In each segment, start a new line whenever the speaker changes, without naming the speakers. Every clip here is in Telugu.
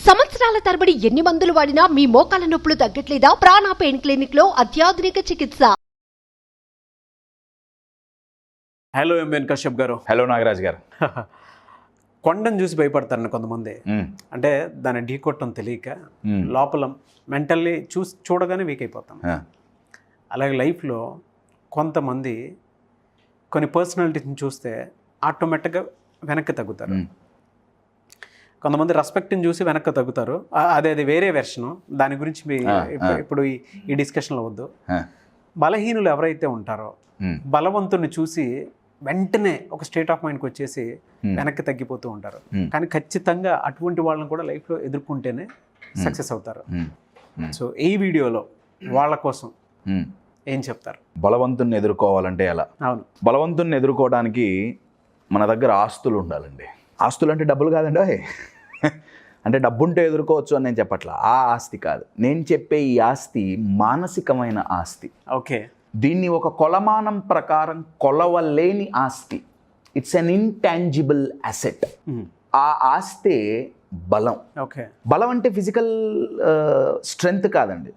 సంవత్సరాల తరబడి ఎన్ని మందులు వాడినా మీ మోకాల నొప్పులు తగ్గట్లేదా? ప్రాణ పెయిన్ క్లినిక్ లో అత్యాధునిక చికిత్స.
హలో ఎంఎన్ కశ్యప్ గారు.
హలో నాగరాజ్ గారు.
కొండను చూసి భయపడతారని కొంతమంది. అంటే దాన్ని ఢీ కొట్టడం తెలియక లోపల మెంటల్లీ చూడగానే వీక్ అయిపోతాం. అలాగే లైఫ్లో కొంతమంది కొన్ని పర్సనాలిటీని చూస్తే ఆటోమేటిక్గా వెనక్కి తగ్గుతారు. కొంతమంది రెస్పెక్ట్ని చూసి వెనక్కి తగ్గుతారు. అది వేరే వెర్షను. దాని గురించి ఇప్పుడు ఈ డిస్కషన్లో వద్దు. బలహీనులు ఎవరైతే ఉంటారో బలవంతుని చూసి వెంటనే ఒక స్టేట్ ఆఫ్ మైండ్కి వచ్చేసి వెనక్కి తగ్గిపోతూ ఉంటారు. కానీ ఖచ్చితంగా అటువంటి వాళ్ళని కూడా లైఫ్లో ఎదుర్కొంటేనే సక్సెస్ అవుతారు. సో ఈ వీడియోలో వాళ్ళ కోసం ఏం చెప్తారు?
బలవంతుని ఎదుర్కోవాలంటే ఎలా?
అవును,
బలవంతుని ఎదుర్కోవడానికి మన దగ్గర ఆస్తులు ఉండాలండి. ఆస్తులు అంటే డబ్బులు కాదండి. అంటే డబ్బుంటే ఎదుర్కోవచ్చు అని నేను చెప్పట్లా. ఆ ఆస్తి కాదు నేను చెప్పే. ఈ ఆస్తి మానసికమైన ఆస్తి.
ఓకే,
దీన్ని ఒక కొలమానం ప్రకారం కొలవలేని ఆస్తి. It's an intangible asset. ఆ ఆస్తే బలం.
ఓకే,
బలం అంటే ఫిజికల్ స్ట్రెంగ్త్ కాదండి.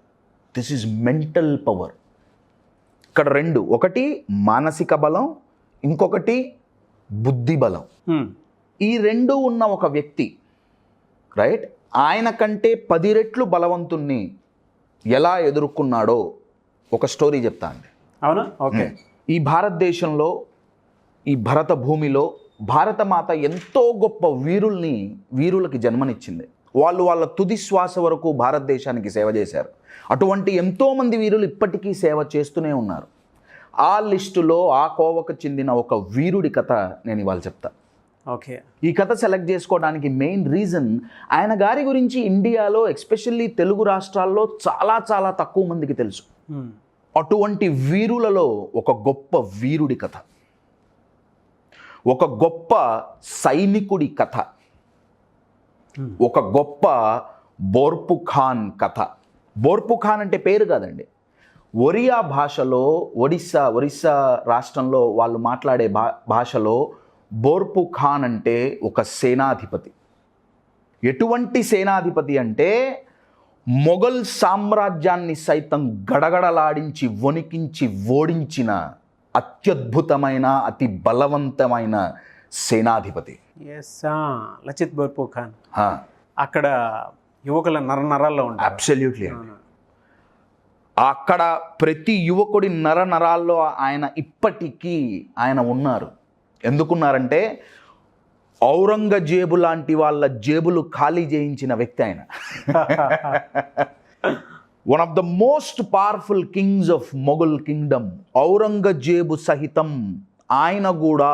This is mental power. ఇక్కడ రెండు, ఒకటి మానసిక బలం, ఇంకొకటి బుద్ధి బలం. ఈ రెండు ఉన్న ఒక వ్యక్తి, రైట్, ఆయన కంటే 10 రెట్లు బలవంతుణ్ణి ఎలా ఎదుర్కొన్నాడో ఒక స్టోరీ చెప్తా అండి.
అవునా? ఓకే.
ఈ భారతదేశంలో, ఈ భరత భూమిలో భారతమాత ఎంతో గొప్ప వీరులకి జన్మనిచ్చింది. వాళ్ళు వాళ్ళ తుది శ్వాస వరకు భారతదేశానికి సేవ చేశారు. అటువంటి ఎంతోమంది వీరులు ఇప్పటికీ సేవ చేస్తూనే ఉన్నారు. ఆ లిస్టులో ఆ కోవకు చెందిన ఒక వీరుడి కథ నేను ఇవాళ చెప్తా.
ఓకే.
ఈ కథ సెలెక్ట్ చేసుకోవడానికి మెయిన్ రీజన్, ఆయన గారి గురించి ఇండియాలో ఎస్పెషల్లీ తెలుగు రాష్ట్రాల్లో చాలా చాలా తక్కువ మందికి తెలుసు. అటువంటి వీరులలో ఒక గొప్ప వీరుడి కథ, ఒక గొప్ప సైనికుడి కథ, ఒక గొప్ప బోర్పు ఖాన్ కథ. బోర్పు ఖాన్ అంటే పేరు కాదండి. ఒరియా భాషలో, ఒరిస్సా రాష్ట్రంలో వాళ్ళు మాట్లాడే భాషలో బోర్పు ఖాన్ అంటే ఒక సేనాధిపతి. ఎటువంటి సేనాధిపతి అంటే మొఘల్ సామ్రాజ్యాన్ని సైతం గడగడలాడించి వణికించి ఓడించిన అత్యద్భుతమైన అతి బలవంతమైన సేనాధిపతి.
లచిత్ బోర్ఫుఖాన్ అక్కడ యువకుల నరనరాల్లో ఉంటారు.
అబ్సల్యూట్లీ. అక్కడ ప్రతి యువకుడి నరనరాల్లో ఇప్పటికీ ఆయన ఉన్నారు. ఎందుకున్నారంటే ఔరంగజేబు లాంటి వాళ్ళ జేబులు ఖాళీ చేయించిన వ్యక్తి ఆయన. One of the most powerful Kings of Mughal Kingdom. Aurangzeb సహితం ఆయన కూడా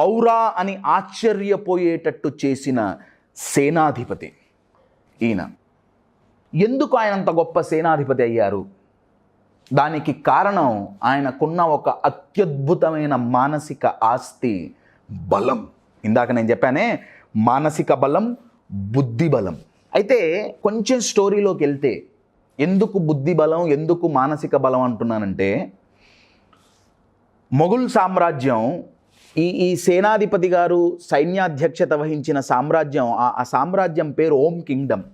ఔరా అని ఆశ్చర్యపోయేటట్టు చేసిన సేనాధిపతి ఈయన. ఎందుకు ఆయన అంత గొప్ప సేనాధిపతి అయ్యారు? దానికి కారణం ఆయనకున్న ఒక అత్యద్భుతమైన మానసిక ఆస్తి, బలం. ఇందాక నేను చెప్పానే, మానసిక బలం, బుద్ధి బలం. అయితే కొంచెం స్టోరీలోకి వెళ్తే, ఎందుకు బుద్ధి బలం, ఎందుకు మానసిక బలం అంటున్నానంటే, మొఘల్ సామ్రాజ్యం, ఈ సేనాధిపతి గారు సైన్యాధ్యక్షత వహించిన సామ్రాజ్యం, ఆ సామ్రాజ్యం పేరు ఓం కింగ్డమ్.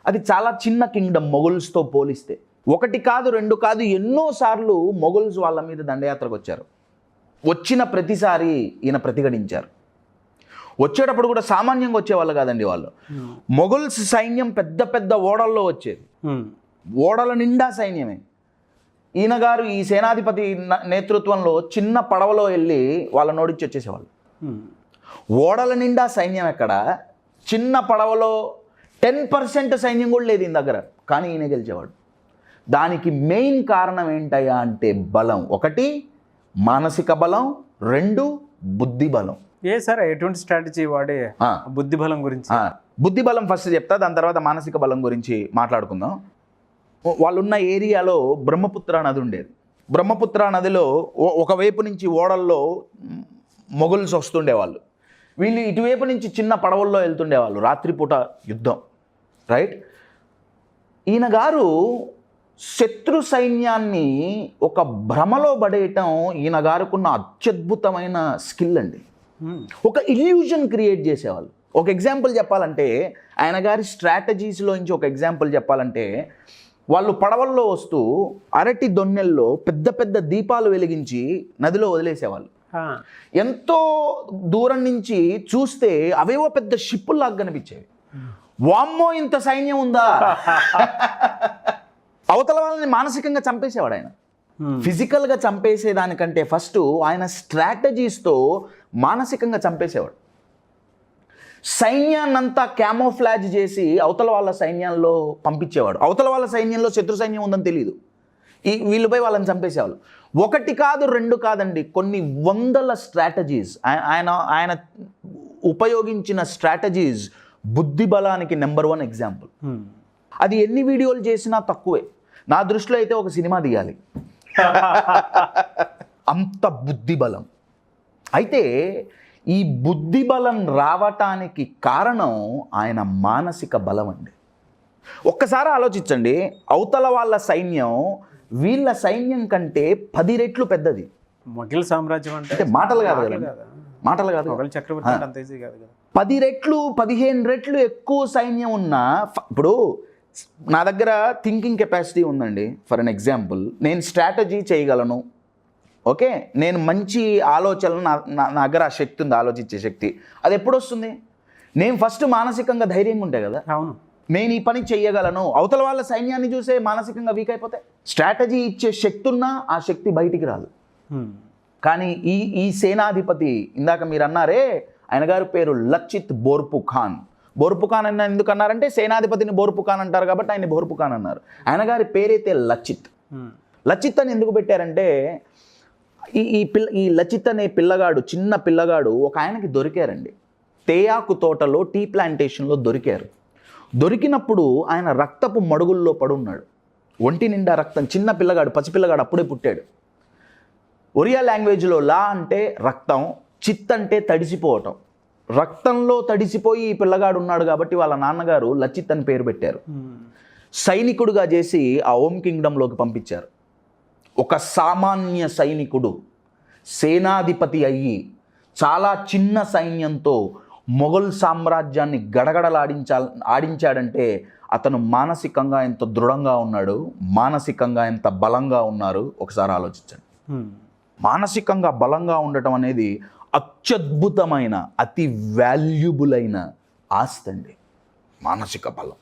అది చాలా చిన్న కింగ్డమ్ మొఘల్స్తో పోలిస్తే. 1 కాదు 2 కాదు, ఎన్నోసార్లు మొఘల్స్ వాళ్ళ మీద దండయాత్రకు వచ్చారు. వచ్చిన ప్రతిసారి ఈయన ప్రతిఘటించారు. వచ్చేటప్పుడు కూడా సామాన్యంగా వచ్చేవాళ్ళు కాదండి వాళ్ళు. మొఘల్స్ సైన్యం పెద్ద పెద్ద ఓడల్లో వచ్చేది. ఓడల నిండా సైన్యమే. ఈయన గారు ఈ సేనాధిపతి నేతృత్వంలో చిన్న పడవలో వెళ్ళి వాళ్ళ నోడిచ్చి వచ్చేసేవాళ్ళు. ఓడల నిండా సైన్యం ఎక్కడ, చిన్న పడవలో 10% సైన్యం కూడా లేదు ఈయన దగ్గర, కానీ ఈయన గెలిచేవాడు. దానికి మెయిన్ కారణం ఏంటయ్యా అంటే బలం. 1 మానసిక బలం, 2 బుద్ధి బలం.
సార్ ఎటువంటి స్ట్రాటజీ వాడే బుద్ధి బలం గురించి?
బుద్ధి బలం ఫస్ట్ చెప్తా, దాని తర్వాత మానసిక బలం గురించి మాట్లాడుకుందాం. వాళ్ళున్న ఏరియాలో బ్రహ్మపుత్ర నది ఉండేది. బ్రహ్మపుత్ర నదిలో ఒకవైపు నుంచి ఓడల్లో మొఘల్స్ వస్తుండేవాళ్ళు. వీళ్ళు ఇటువైపు నుంచి చిన్న పడవల్లో వెళ్తుండేవాళ్ళు. రాత్రిపూట యుద్ధం, రైట్. ఈయన గారు శత్రు సైన్యాన్ని ఒక భ్రమలో పడేయటం ఈయన గారుకున్న అత్యద్భుతమైన స్కిల్ అండి. ఒక ఇల్యూజన్ క్రియేట్ చేసేవాళ్ళు. ఒక ఎగ్జాంపుల్ చెప్పాలంటే ఆయన గారి స్ట్రాటజీస్లో నుంచి ఒక ఎగ్జాంపుల్ చెప్పాలంటే, వాళ్ళు పడవల్లో వస్తూ అరటి దొన్నెల్లో పెద్ద పెద్ద దీపాలు వెలిగించి నదిలో వదిలేసేవాళ్ళు. ఎంతో దూరం నుంచి చూస్తే అవేవో పెద్ద షిప్పుల్లాగా కనిపించేవి. వామ్మో ఇంత సైన్యం ఉందా. అవతల వాళ్ళని మానసికంగా చంపేసేవాడు ఆయన. ఫిజికల్గా చంపేసేదానికంటే ఫస్ట్ ఆయన స్ట్రాటజీస్తో మానసికంగా చంపేసేవాడు. సైన్యాన్నంతా క్యామోఫ్లాజ్ చేసి అవతల వాళ్ళ సైన్యాల్లో పంపించేవాడు. అవతల వాళ్ళ సైన్యంలో శత్రు సైన్యం ఉందని తెలియదు. వీళ్ళపై వాళ్ళని చంపేసేవాళ్ళు. ఒకటి కాదు, రెండు కాదండి, కొన్ని వందల స్ట్రాటజీస్. ఆయన ఉపయోగించిన స్ట్రాటజీస్ బుద్ధి బలానికి నెంబర్ 1 ఎగ్జాంపుల్. అది ఎన్ని వీడియోలు చేసినా తక్కువే. నా దృష్టిలో అయితే ఒక సినిమా తీయాలి, అంత బుద్ధి బలం. అయితే ఈ బుద్ధి బలం రావటానికి కారణం ఆయన మానసిక బలం అండి. ఒక్కసారి ఆలోచించండి, అవతల వాళ్ళ సైన్యం వీళ్ళ సైన్యం కంటే 10 రెట్లు పెద్దది.
మొఘల్ సామ్రాజ్యం అంటే
మాటలు కాదు కదా, మాటలు కాదు.
మొఘల్ చక్రవర్తి అంటే అంత ఈజీ కాదు కదా.
10 రెట్లు 15 రెట్లు ఎక్కువ సైన్యం ఉన్న, ఇప్పుడు నా దగ్గర థింకింగ్ కెపాసిటీ ఉందండి. ఫర్ అన్ ఎగ్జాంపుల్, నేను స్ట్రాటజీ చేయగలను, ఓకే, నేను మంచి ఆలోచనలు నా దగ్గర ఆ శక్తి ఉంది, ఆలోచించే శక్తి. అది ఎప్పుడు వస్తుంది? నేను ఫస్ట్ మానసికంగా ధైర్యంగా ఉంటాయి కదా.
అవును,
నేను ఈ పని చెయ్యగలను. అవతల వాళ్ళ సైన్యాన్ని చూసే మానసికంగా వీక్ అయిపోతే స్ట్రాటజీ ఇచ్చే శక్తి ఉన్నా ఆ శక్తి బయటికి రాదు. కానీ ఈ సేనాధిపతి, ఇందాక మీరు అన్నారే ఆయన గారి పేరు లచిత్ బోర్ఫుఖాన్. బోర్ఫుఖాన్ అని ఎందుకు అన్నారంటే సేనాధిపతిని బోర్ఫుఖాన్ అంటారు కాబట్టి ఆయన బోర్ఫుఖాన్ అన్నారు. ఆయన గారి పేరైతే లచిత్. లచిత్ అని ఎందుకు పెట్టారంటే ఈ లచిత్ అనే పిల్లగాడు, చిన్న పిల్లగాడు ఒక ఆయనకి దొరికారండి. తేయాకు తోటలో, టీ ప్లాంటేషన్లో దొరికారు. దొరికినప్పుడు ఆయన రక్తపు మడుగుల్లో పడున్నాడు, ఒంటి నిండా రక్తం. చిన్న పిల్లగాడు, పసిపిల్లగాడు, అప్పుడే పుట్టాడు. ఒరియా లాంగ్వేజ్లో లా అంటే రక్తం, చిత్ అంటే తడిసిపోవటం. రక్తంలో తడిసిపోయి ఈ పిల్లగాడు ఉన్నాడు కాబట్టి వాళ్ళ నాన్నగారు లచిత్ అని పేరు పెట్టారు. సైనికుడుగా చేసి ఆ ఓం కింగ్డంలోకి పంపించారు. ఒక సామాన్య సైనికుడు సేనాధిపతి అయ్యి చాలా చిన్న సైన్యంతో మొఘల్ సామ్రాజ్యాన్ని ఆడించాడంటే అతను మానసికంగా ఎంత దృఢంగా ఉన్నాడు, మానసికంగా ఎంత బలంగా ఉన్నారు ఒకసారి ఆలోచించండి. మానసికంగా బలంగా ఉండటం అనేది అత్యద్భుతమైన, అతి వాల్యుబుల్ అయిన ఆస్తి అండి, మానసిక బలం.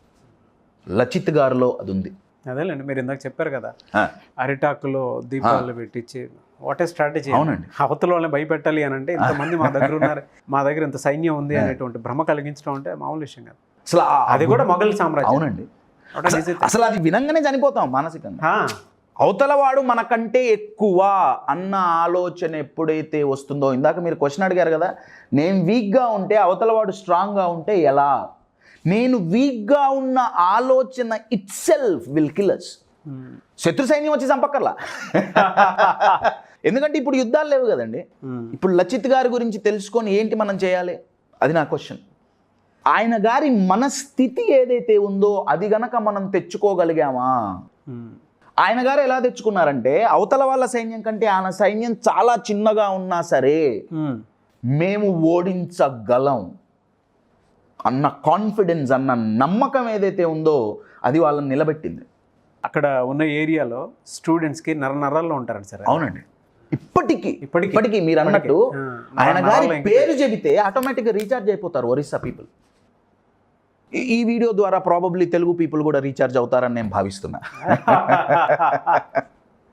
లచిత్ గారిలో అది ఉంది.
అదేలేండి, మీరు ఇందాక చెప్పారు కదా, అరిటాకులో దీపాలు పెట్టించి, వాట్ ఏ స్ట్రాటజీ.
అవునండి,
అవతల వాళ్ళని భయపెట్టాలి అని అంటే ఇంతమంది మా దగ్గర ఉన్నారు, మా దగ్గర ఇంత సైన్యం ఉంది అనేటువంటి భ్రమ కలిగించడం అంటే మామూలు విషయం కాదు.
అసలు
అది కూడా మొఘల్ సామ్రాజ్యం.
అవునండి, అసలు అది వినంగానే చనిపోతాం మానసికంగా. అవతలవాడు మనకంటే ఎక్కువ అన్న ఆలోచన ఎప్పుడైతే వస్తుందో, ఇందాక మీరు క్వశ్చన్ అడిగారు కదా, నేను వీక్గా ఉంటే అవతలవాడు స్ట్రాంగ్గా ఉంటే ఎలా, నేను వీక్గా ఉన్న ఆలోచన it self will kill us. శత్రు సైన్యం వచ్చి చంపక్కర్లా. ఎందుకంటే ఇప్పుడు యుద్ధాలు లేవు కదండి. ఇప్పుడు లచిత్ గారి గురించి తెలుసుకొని ఏంటి మనం చేయాలి, అది నా క్వశ్చన్. ఆయన గారి మనస్థితి ఏదైతే ఉందో అది గనక మనం తెచ్చుకోగలిగామా. ఆయన గారు ఎలా తెచ్చుకున్నారంటే, అవతల వాళ్ళ సైన్యం కంటే ఆయన సైన్యం చాలా చిన్నగా ఉన్నా సరే మేము ఓడించగలం అన్న కాన్ఫిడెన్స్, అన్న నమ్మకం ఏదైతే ఉందో అది వాళ్ళని నిలబెట్టింది.
అక్కడ ఉన్న ఏరియాలో స్టూడెంట్స్కి నరాల్లో ఉంటారండి సార్.
అవునండి, ఇప్పటికీ మీరు అన్నట్టు ఆయన గారి పేరు చెబితే ఆటోమేటిక్గా రీఛార్జ్ అయిపోతారు ఒరిస్సా పీపుల్. ఈ వీడియో ద్వారా ప్రాబబ్లీ తెలుగు పీపుల్ కూడా రీఛార్జ్ అవుతారని నేను భావిస్తున్నా.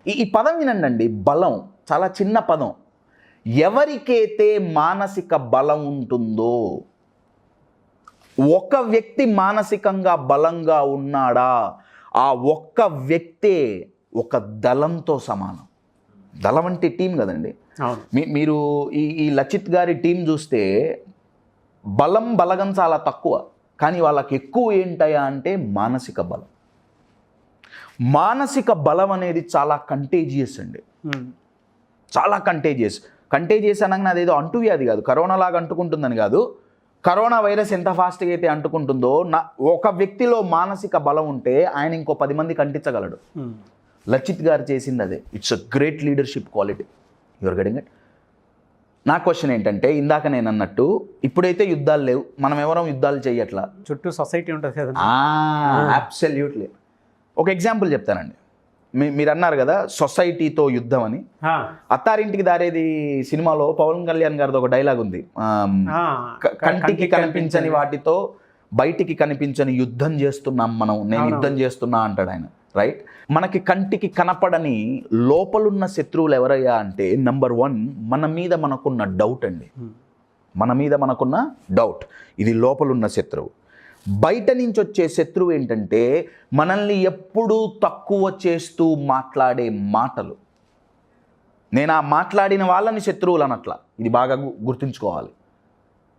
ఈ పదం వినండి, బలం చాలా చిన్న పదం. ఎవరికైతే మానసిక బలం ఉంటుందో, ఒక వ్యక్తి మానసికంగా బలంగా ఉన్నాడా, ఆ ఒక్క వ్యక్తే ఒక దళంతో సమానం. దళం అంటే టీం కదండి. మీరు ఈ లచిత్ గారి టీం చూస్తే బలగం చాలా తక్కువ, కానీ వాళ్ళకి ఎక్కువ ఏంటయా అంటే మానసిక బలం. మానసిక బలం అనేది చాలా కంటేజియస్ అండి, చాలా కంటేజియస్ అనగా అదేదో అంటువ్యాధి కాదు, కరోనా లాగా అంటుకుంటుందని కాదు. కరోనా వైరస్ ఎంత ఫాస్ట్గా అయితే అంటుకుంటుందో, ఒక వ్యక్తిలో మానసిక బలం ఉంటే ఆయన ఇంకో 10 మందికి అంటించగలడు. లచిత్ గారు చేసింది అదే. It's a great leadership quality. Your getting it. నా క్వశ్చన్ ఏంటంటే, ఇందాక నేను అన్నట్టు ఇప్పుడైతే యుద్ధాలు లేవు, మనం ఎవరం యుద్ధాలు చేయట్లా.
చుట్టూ సొసైటీ ఉంటుంది కదా.
అబ్సల్యూట్లీ. ఒక ఎగ్జాంపుల్ చెప్తానండి. మీరు అన్నారు కదా సొసైటీతో యుద్ధం అని. అత్తారింటికి దారేది సినిమాలో పవన్ కళ్యాణ్ గారిది ఒక డైలాగ్ ఉంది, కంటికి కనిపించని వాటితో బయటికి కనిపించని యుద్ధం చేస్తున్నాం మనం, నేను యుద్ధం చేస్తున్నా అంటాడు ఆయన. రైట్. మనకి కంటికి కనపడని లోపలున్న శత్రువులు ఎవరయ్యా అంటే, నంబర్ 1 మన మీద మనకున్న డౌట్ అండి. మన మీద మనకున్న డౌట్, ఇది లోపలున్న శత్రువు. బయట నుంచి వచ్చే శత్రువు ఏంటంటే, మనల్ని ఎప్పుడూ తక్కువ చేస్తూ మాట్లాడే మాటలు. నేను ఆ మాట్లాడిన వాళ్ళని శత్రువులు అనట్లా, ఇది బాగా గుర్తుంచుకోవాలి.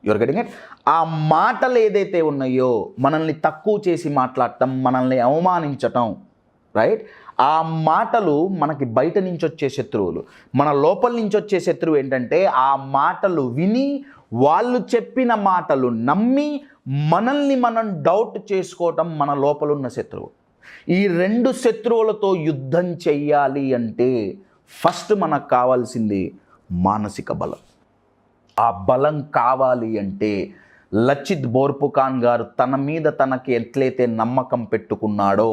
Your getting it. ఆ మాటలు ఏదైతే ఉన్నాయో, మనల్ని తక్కువ చేసి మాట్లాడటం, మనల్ని అవమానించటం, రైట్, ఆ మాటలు మనకి బయట నుంచి వచ్చే శత్రువులు. మన లోపల నుంచి వచ్చే శత్రువు ఏంటంటే, ఆ మాటలు విని వాళ్ళు చెప్పిన మాటలు నమ్మి మనల్ని మనం డౌట్ చేసుకోవటం మన లోపలున్న శత్రువు. ఈ 2 శత్రువులతో యుద్ధం చెయ్యాలి అంటే ఫస్ట్ మనకు కావాల్సింది మానసిక బలం. ఆ బలం కావాలి అంటే లచిత్ బోర్పుఖాన్ గారు తన మీద తనకి ఎట్లయితే నమ్మకం పెట్టుకున్నాడో,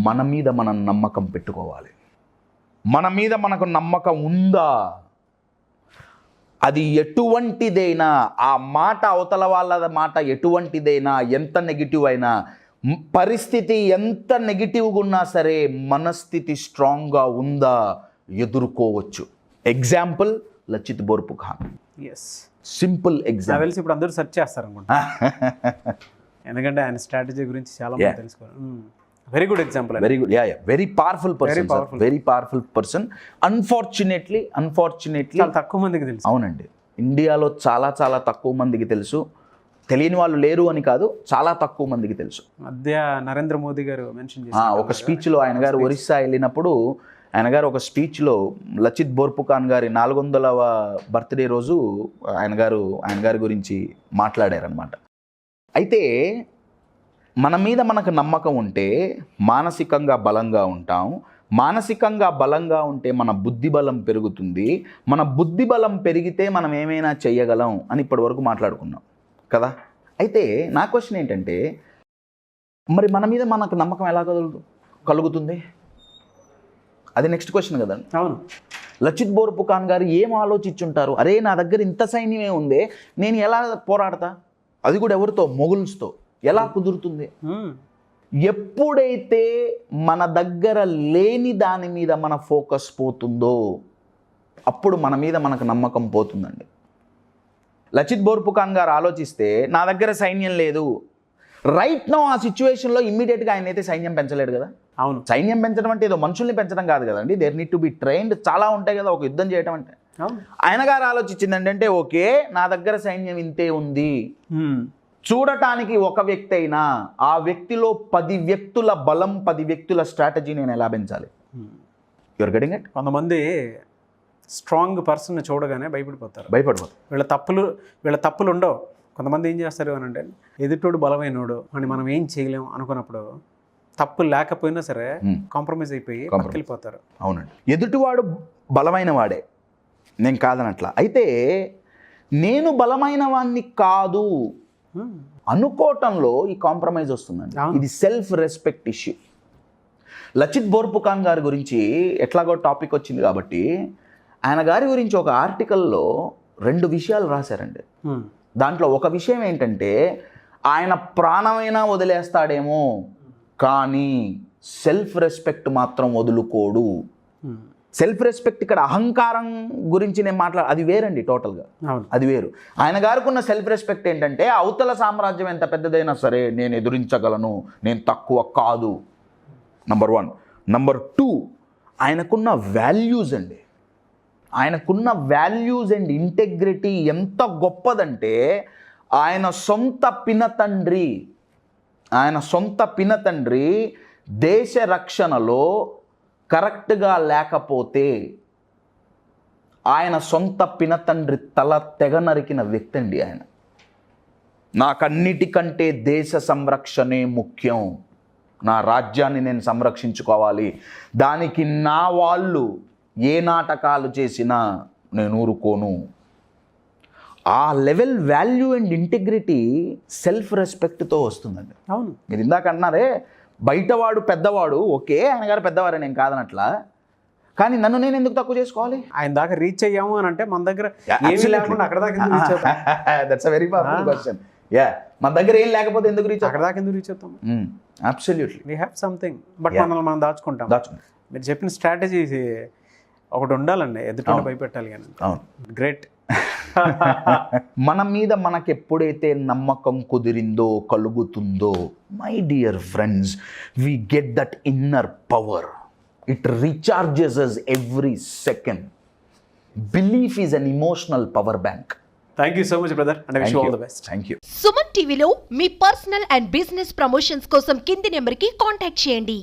మన మీద మనం నమ్మకం పెట్టుకోవాలి. మన మీద మనకు నమ్మకం ఉందా, అది ఎటువంటిదైనా, ఆ మాట అవతల వాళ్ళ మాట ఎటువంటిదైనా, ఎంత నెగిటివ్ అయినా, పరిస్థితి ఎంత నెగిటివ్గా ఉన్నా సరే మనస్థితి స్ట్రాంగ్గా ఉందా, ఎదుర్కోవచ్చు. Example Lachit Borphukan. Simple example.
ఇప్పుడు అందరూ సెర్చ్ చేస్తారు అనుకుంటా, ఎందుకంటే ఆయన స్ట్రాటజీ గురించి చాలా మంది తెలుసుకోవాలి. Very good example.
Very good. Very powerful person. Very powerful person. Unfortunately
చాలా తక్కువ మందికి తెలుసు.
అవునండి, ఇండియాలో చాలా చాలా తక్కువ మందికి తెలుసు. తెలియని వాళ్ళు లేరు అని కాదు, చాలా తక్కువ మందికి తెలుసు.
మధ్య నరేంద్ర మోదీ గారు మెన్షన్ చేశారు
ఒక స్పీచ్లో, ఆయన గారు ఒరిస్సా వెళ్ళినప్పుడు ఆయన గారు ఒక స్పీచ్లో లచిత్ బోర్పుఖాన్ గారి 400వ బర్త్డే రోజు ఆయన గారి గురించి మాట్లాడారనమాట. అయితే మన మీద మనకు నమ్మకం ఉంటే మానసికంగా బలంగా ఉంటాం. మానసికంగా బలంగా ఉంటే మన బుద్ధి బలం పెరుగుతుంది. మన బుద్ధి బలం పెరిగితే మనం ఏమైనా చేయగలం అని ఇప్పటి వరకు మాట్లాడుకున్నాం కదా. అయితే నా క్వశ్చన్ ఏంటంటే, మరి మన మీద మనకు నమ్మకం ఎలా కలుగుతుంది? అది నెక్స్ట్ క్వశ్చన్ కదండి.
అవును.
లచిత్ బోర్పుఖాన్ గారు ఏం ఆలోచించుంటారు, అరే నా దగ్గర ఇంత సైన్యమే ఉందే, నేను ఎలా పోరాడతా, అది కూడా ఎవరితో, మొగుల్స్తో, ఎలా కుదురుతుంది? ఎప్పుడైతే మన దగ్గర లేని దాని మీద మన ఫోకస్ పోతుందో అప్పుడు మన మీద మనకు నమ్మకం పోతుందండి. లచిత్ బోర్పుఖాన్ గారు ఆలోచిస్తే, నా దగ్గర సైన్యం లేదు, రైట్ నో ఆ సిచ్యువేషన్లో ఇమ్మీడియట్గా ఆయన అయితే సైన్యం పెంచలేడు కదా.
అవును.
సైన్యం పెంచడం అంటే ఏదో మనుషుల్ని పెంచడం కాదు కదండి. There need to be trained. చాలా ఉంటాయి కదా ఒక యుద్ధం చేయడం అంటే. ఆయన గారు ఆలోచించింది ఏంటంటే, ఓకే నా దగ్గర సైన్యం ఇంతే ఉంది, చూడటానికి ఒక వ్యక్తి అయినా ఆ వ్యక్తిలో 10 వ్యక్తుల బలం, 10 వ్యక్తుల స్ట్రాటజీ నేను ఎలా పెంచాలి. Your getting it.
కొంతమంది స్ట్రాంగ్ పర్సన్ చూడగానే భయపడిపోతారు. వీళ్ళ తప్పులు ఉండవు. కొంతమంది ఏం చేస్తారు అని అంటే, ఎదుటోడు బలమైనోడు అని మనం ఏం చేయలేము అనుకున్నప్పుడు తప్పు లేకపోయినా సరే కాంప్రమైజ్ అయిపోయి వెళ్ళిపోతారు.
అవునండి, ఎదుటివాడు బలమైన వాడే, నేను కాదనట్లా. అయితే నేను బలమైన వాడిని కాదు అనుకోవటంలో ఈ కాంప్రమైజ్ వస్తుందండి. ఇది self respect issue. Lachit Borphukan గారి గురించి ఎట్లాగో టాపిక్ వచ్చింది కాబట్టి ఆయన గారి గురించి ఒక ఆర్టికల్లో 2 విషయాలు రాశారండి. దాంట్లో ఒక విషయం ఏంటంటే, ఆయన ప్రాణమైనా వదిలేస్తాడేమో కానీ సెల్ఫ్ రెస్పెక్ట్ మాత్రం వదులుకోడు. సెల్ఫ్ రెస్పెక్ట్ ఇక్కడ అహంకారం గురించి నేను అది వేరండి టోటల్గా, అది వేరు. ఆయన గారికి ఉన్న సెల్ఫ్ రెస్పెక్ట్ ఏంటంటే, అవతల సామ్రాజ్యం ఎంత పెద్దదైనా సరే నేను ఎదురించగలను, నేను తక్కువ కాదు. నంబర్ 1. నంబర్ 2, ఆయనకున్న వాల్యూస్ అండి. ఆయనకున్న వాల్యూస్ అండ్ ఇంటెగ్రిటీ ఎంత గొప్పదంటే, ఆయన సొంత పినతండ్రి దేశ రక్షణలో కరెక్ట్గా లేకపోతే ఆయన సొంత పినతండ్రి తల తెగ నరికిన వ్యక్తి అండి ఆయన. నాకన్నిటికంటే దేశ సంరక్షణే ముఖ్యం, నా రాజ్యాన్ని నేను సంరక్షించుకోవాలి, దానికి నా వాళ్ళు ఏ నాటకాలు చేసినా నేను ఊరుకోను ఆ level value and integrity self రెస్పెక్ట్తో వస్తుందండి.
అవును.
మీరు ఇందాక అంటున్నారే బయటవాడు పెద్దవాడు, ఓకే ఆయన గారు పెద్దవారే, నేను కాదనట్లా, కానీ నన్ను నేను ఎందుకు తక్కువ చేసుకోవాలి?
ఆయన దాకా రీచ్ అయ్యాము అని అంటే మన దగ్గర ఏమీ లేకుండా అక్కడ దాకా ఎందుకు రీచ్ అవుతాం?
That's a very powerful question. Yeah, మన దగ్గర ఏం లేకపోతే ఎందుకు రీచ్
అక్కడ దాకా ఎందుకు రీచ్ అవుతాం?
Absolutely.
We have something, but మనల్ని మనం దాచుకుంటాం. మీరు చెప్పిన స్ట్రాటజీ ఒకటి ఉండాలండి, ఎదుటి భయపెట్టాలి కానీ.
అవును,
గ్రేట్.
మన మీద మనకు ఎప్పుడైతే నమ్మకం కుదిరిందో కలుగుతుందో, my dear friends, we get that inner power. It recharges us every second. Belief is an emotional power bank.
Thank you so much brother, and wish you all the best.
Thank you.
Suman టీవీలో మీ పర్సనల్ అండ్ బిజినెస్ ప్రమోషన్స్ కోసం కింది నెంబర్కి కాంటాక్ట్ చేయండి.